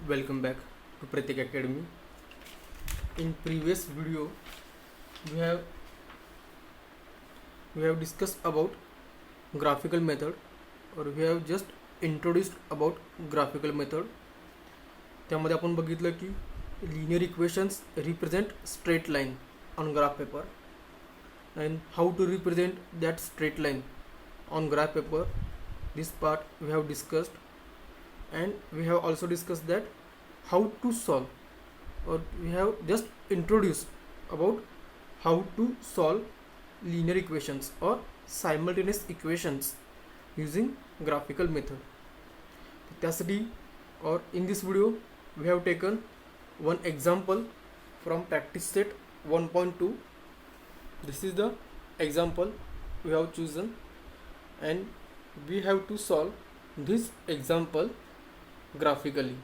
Welcome back to Pratik Academy. In previous video, we have discussed about graphical method, or we have just introduced about graphical method. त्यामध्ये आपण बघितलं की linear equations represent straight line on graph paper, and how to represent that straight line on graph paper. This part we have discussed, and we have also discussed that how to solve, or we have just introduced about how to solve linear equations or simultaneous equations using graphical method. त्यासाठी, or in this video, we have taken one example from practice set 1.2. This is the example we have chosen, and we have to solve this example graphically.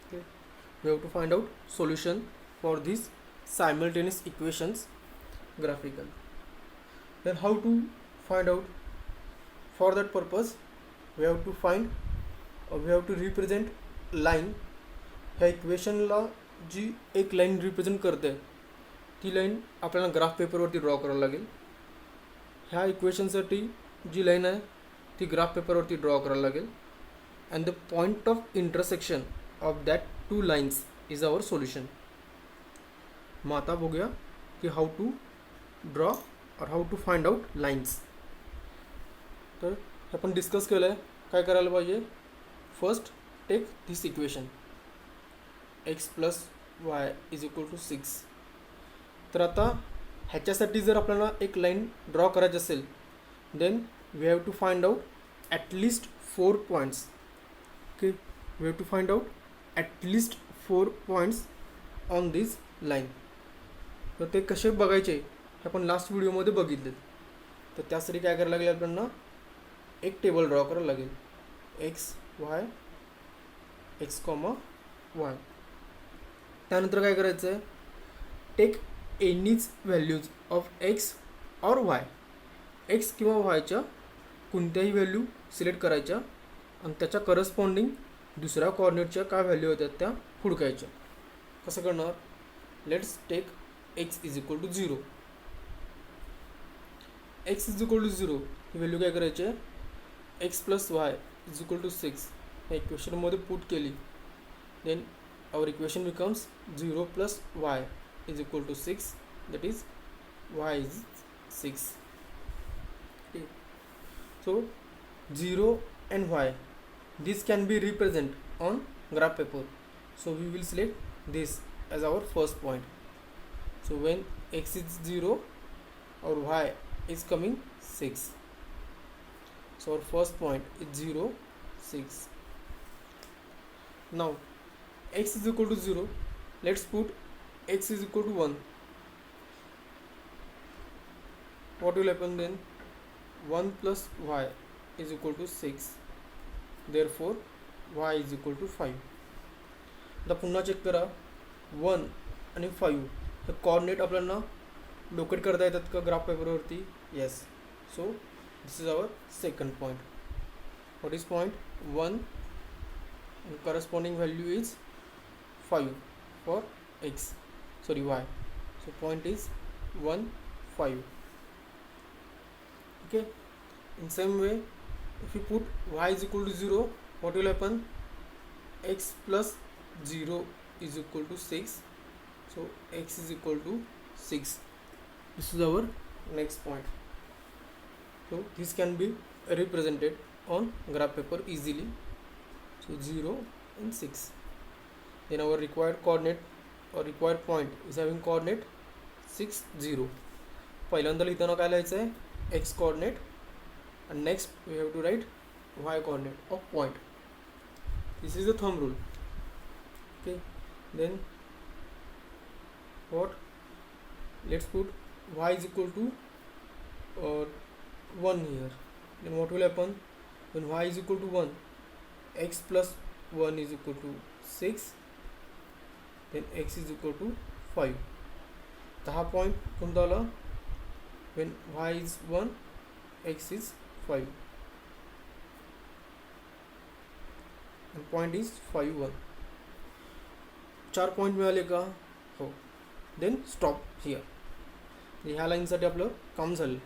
Okay. We have to find out solution for these simultaneous equations graphically. Then how to find out? For that purpose, we have to find, or we have to represent line. ह्या इक्वेशनला जी एक line represent करते ती line आपल्याला graph पेपरवरती draw करावं लागेल. ह्या इक्वेशनसाठी जी line आहे ती ग्राफ पेपरवरती ड्रॉ करावं लागेल. And the point of intersection of that two lines is our solution. मग आता बघूया की how to draw or how to find out lines. तर आपण डिस्कस केलं आहे काय करायला पाहिजे. First take this equation x plus Y is equal to 6. तर आता ह्याच्यासाठी जर आपल्याला एक लाईन ड्रॉ करायची असेल then we have to find out at least 4 points. Okay, we have to find out at least 4 points on this line. तर ते कसे बघायचे हे आपण लास्ट व्हिडिओमध्ये बघितले. तर त्यासाठी काय करायला लागेल आपल्याला एक टेबल ड्रॉ करायला लागेल. X Y X comma Y. त्यानंतर काय करायचं आहे, take any values of X और वाय. एक्स किंवा वायच्या कोणत्याही व्हॅल्यू सिलेक्ट करायच्या आणि त्याच्या करस्पॉन्डिंग दुसऱ्या कॉर्डिनेटच्या काय व्हॅल्यू होत्या त्या हुडकायच्या. कसं करणार, let's take X is equal to 0. X is equal to 0 ही व्हॅल्यू काय करायची आहे, X plus Y is equal to 6 ह्या इक्वेशनमध्ये पुट केली. Then our equation becomes 0 plus y is equal to 6, that is y is 6. Okay. So 0 and y, this can be represented on graph paper. So we will select this as our first point. So when x is 0 or y is coming 6, so our first point is 0 6. Now x is equal to 0, let's put x is equal to 1. What will happen then? 1 plus y is equal to 6, therefore y is equal to 5. आता पुन्हा check करा, 1 आणि 5 हे coordinate आपल्याला locate करता येतात का graph पेपरवरती? Yes. So this is our second point. What is point 1 and corresponding value is 5 for x, sorry y. So point is 1 5. Okay, in same way if you put y is equal to 0, what will happen, x plus 0 is equal to 6, so x is equal to 6. This is our next point. So this can be represented on graph paper easily. So 0 and 6. Then our required coordinate or required point is having coordinate 6 0. पहिल्यांदा लिहिताना काय लिहायचं आहे, x coordinate, and next we have to write y coordinate of point. This is the thumb rule. Okay, then what, let's put y is equal to 1 here. Then what will happen when y is equal to 1, x plus 1 is equal to 6, then x is equal to 5. तर हा point कोणता आला, when y is 1 x is 5. and point is 5 1. 4 point मिळाले का हो. Then stop here. ह्या लाईनसाठी आपलं काम झालं.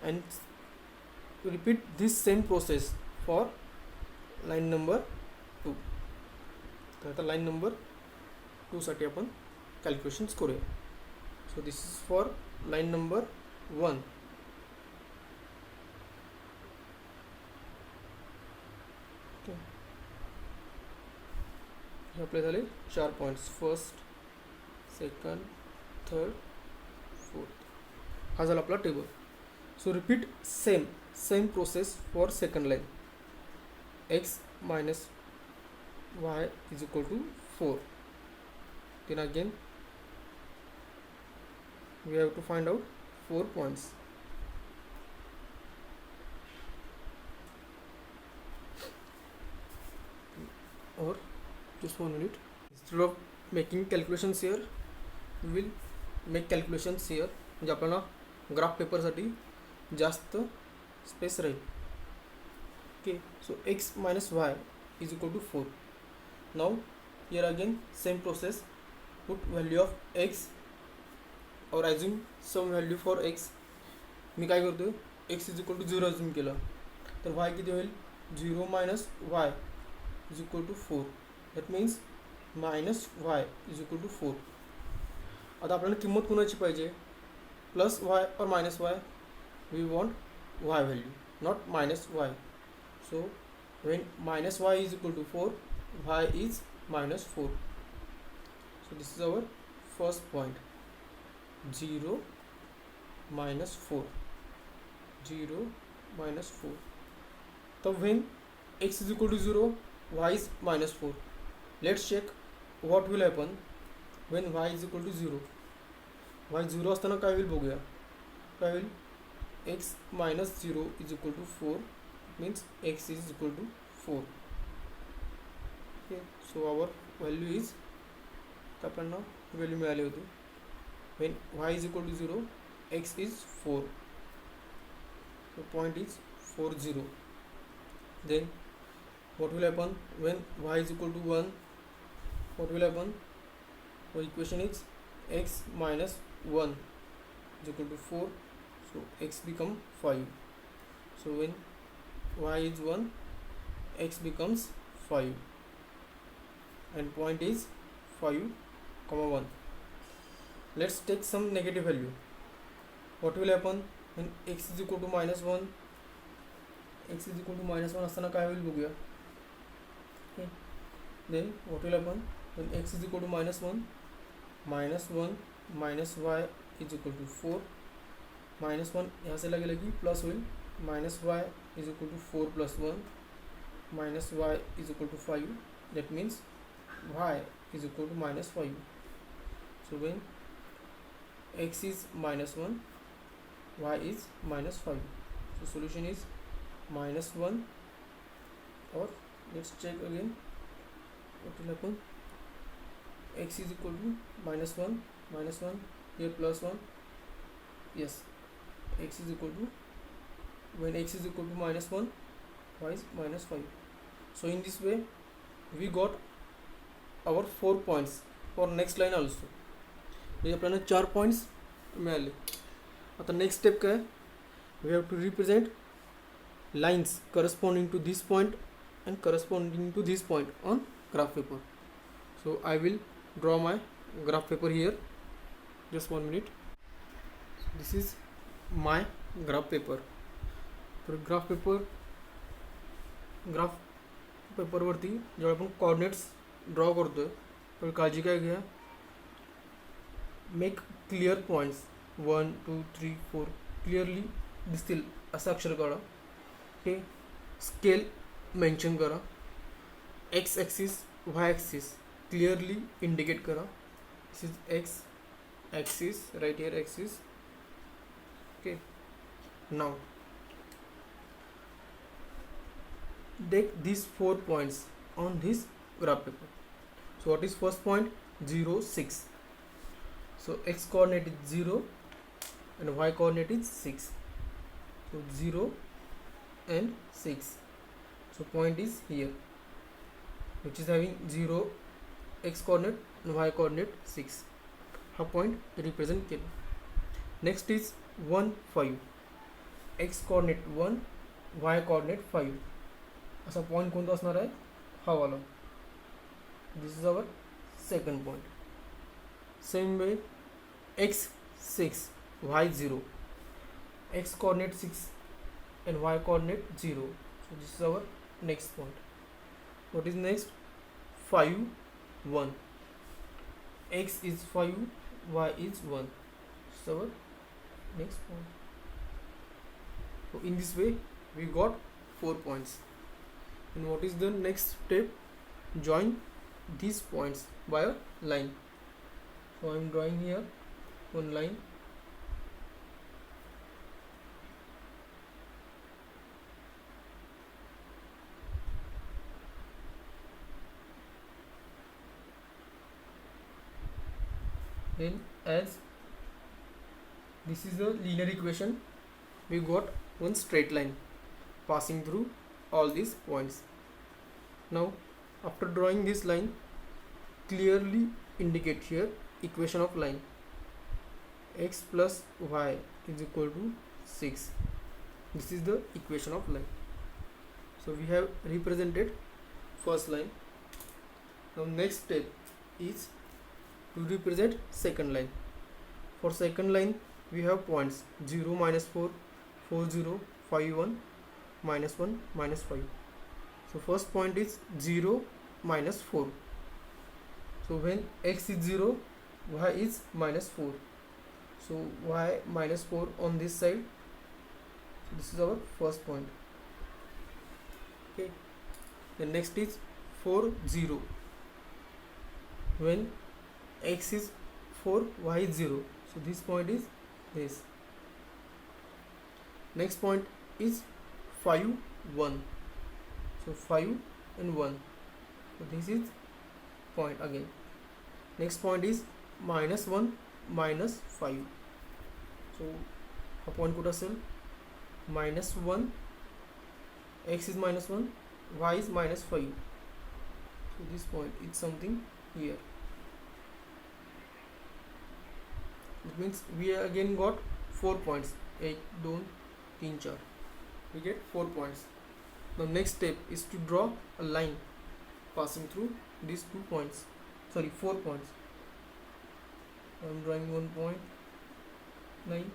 And repeat this same process for line number 2. तर आता लाईन नंबर 2 साठी आपण कॅल्क्युलेशन्स करूया. सो this is for line number 1. हे आपले झाले 4 points. First, second, third, fourth. हा झाला आपला table. So repeat same process for second line. x minus y is equal to 4. Then again we have to find out 4 points. Or just 1 minute. Instead of making calculations here, we will make calculations here. म्हणजे आपल्याला graph पेपरसाठी जास्त space Raheel. Okay, so x minus y is equal to 4. Now here again same process. Put value of x or assume some value for x. मी काय करतो, x is equal to 0 assume केला तर y किती होईल, 0 minus y is equal to 4. that means minus y is equal to 4. आता आपल्याला किंमत कोणाची पाहिजे, plus y or minus y. we want y value, not minus y. So when minus y is equal to 4, y is minus 4. So this is our first point. 0 minus 4. 0 minus 4. So when x is equal to 0, y is minus 4. Let's check what will happen when y is equal to 0. y 0 असताना काय होईल बघूया. काय होईल, x minus 0 is equal to 4. means x is equal to 4. Okay, so our value is, आपल्याला value मिळाली होती. when y is equal to 0, x is 4. so point is 4 0. then what will happen when y is equal to 1? what will happen, the equation is x minus 1 is equal to 4. so x become 5. so when y is 1, x becomes 5 and point is 5 comma 1. let's take some negative value. what will happen when x is equal to minus 1? x is equal to minus 1 असताना काय होईल बघूया. okay, then what will happen when x is equal to minus 1? minus 1 minus y is equal to 4. minus 1 यहाँ से लगे लगी plus होईल, minus y is equal to 4 plus 1 minus y is equal to 5. that means y is equal to minus 5. so when x is minus 1, y is minus 5. so solution is minus 1, or let's check again what will happen. x is equal to minus 1 here plus 1. yes, x is equal to, when x is equal to minus 1, y is minus 5. so in this way we got our 4 points for next line also. म्हणजे आपल्याला 4 points मिळाले. आता next step काय, we have to represent lines corresponding to this point and corresponding to this point on graph paper. so I will draw my graph paper here. just 1 minute. so this is my graph paper. तर graph पेपरवरती जेव्हा आपण coordinates draw करतोय तर काळजी काय घ्या, make clear points 1 2 3 4 clearly दिसतील असं अक्षर काढा. ओके, स्केल मेन्शन करा. X axis Y axis clearly indicate करा. This is X axis, right here axis. Okay, now take these 4 points on this graph paper. so what is first point? 0 6. so x coordinate is 0 and y coordinate is 6. so 0 and 6. so point is here. which is having 0 x coordinate and y coordinate 6. हा point represent केला. Next is 1 5, x coordinate 1 y coordinate 5 असा point कोणता असणार आहे, हा वाला. This is our second point. Same way x 6 y 0, x coordinate 6 and y coordinate 0. So this is our next point. What is next? 5 1, x is 5 y is 1. This is our next point. So in this way we got 4 points. And what is the next step? Join these points by a line. So I am drawing here one line. Then as this is a linear equation, we got one straight line passing through all these points. Now after drawing this line, clearly indicate here equation of line. X plus y is equal to 6. This is the equation of line. So we have represented first line. Now next step is to represent second line. For second line we have points 0 minus 4 4 0 5 1 minus 1 minus 5. So first point is 0 minus 4. So when x is 0, y is minus 4. So y minus 4 on this side. So this is our first point. Okay. The next is 4 0. When x is 4, y is 0. So this point is this. Next point is 5 1. So 5 and 1. So this is point again. Next point is minus 1 minus 5. So a point could have minus 1, x is minus 1, y is minus 5. So this point is something here. It means we again got 4 points. 1 2 3 4. We get 4 points. The next step is to draw a line passing through these 2 points. Sorry, 4 points. I am drawing 1 point 9.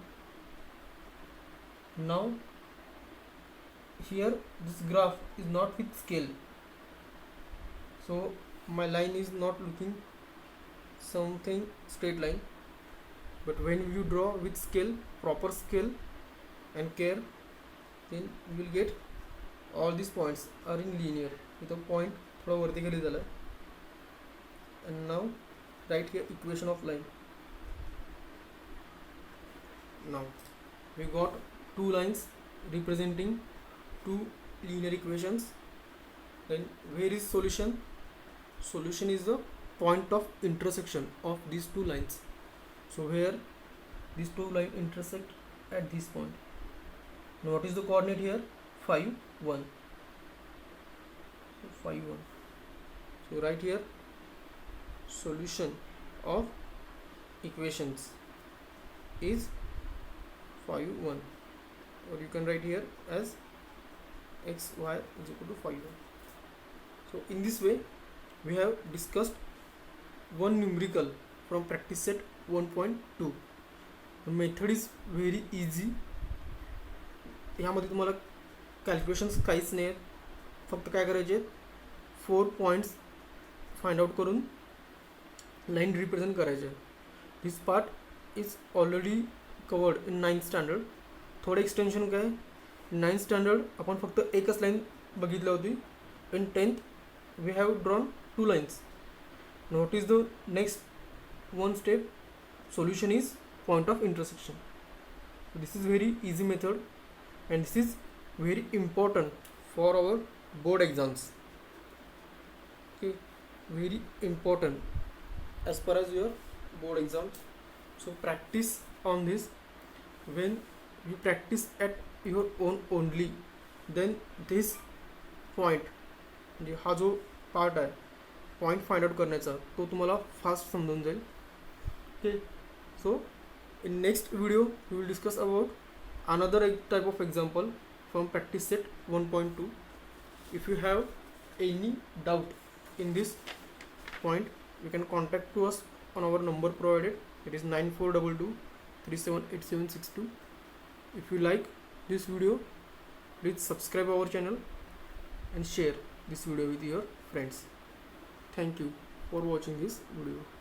Now here this graph is not with scale, so my line is not looking something straight line. But when you draw with scale, proper scale and care, then you will get all these points are in linear. With a point थोड़ा vertically झाला. And now write here equation of line. Now we got 2 lines representing 2 linear equations. Then where is solution? Solution is the point of intersection of these 2 lines. So where these 2 lines intersect at this point. Now what is the coordinate here? 5 1. So 5 1. So right here solution of equations is 5 1, or you can write here as x y is equal to 5 1. So in this way we have discussed one numerical from practice set 1.2. The method is very easy. यामध्ये तुम्हाला calculations काहीच नाही आहेत. फक्त काय करायचे, 4 points find out करून line represent करायचे. This part is already covered in 9th standard. थोडं एक्सटेन्शन काय, 9th स्टँडर्ड आपण फक्त एकच लाईन बघितली होती. In 10th we have drawn 2 lines. What is the next one step? Solution is point of intersection. So this is very easy method, and this is very important for our board exams. Okay, very important as far as your board exam. So practice on this. When you practice at your own only, then this point, हा जो part आहे point find out करण्याचा, तो तुम्हाला fast समजून जाईल. Okay, so in next video we will discuss about another type of example from practice set 1.2. If you have any doubt in this point, you can contact to us on our number provided. It is 9422 378762. If you like this video, please subscribe our channel and share this video with your friends. Thank you for watching this video.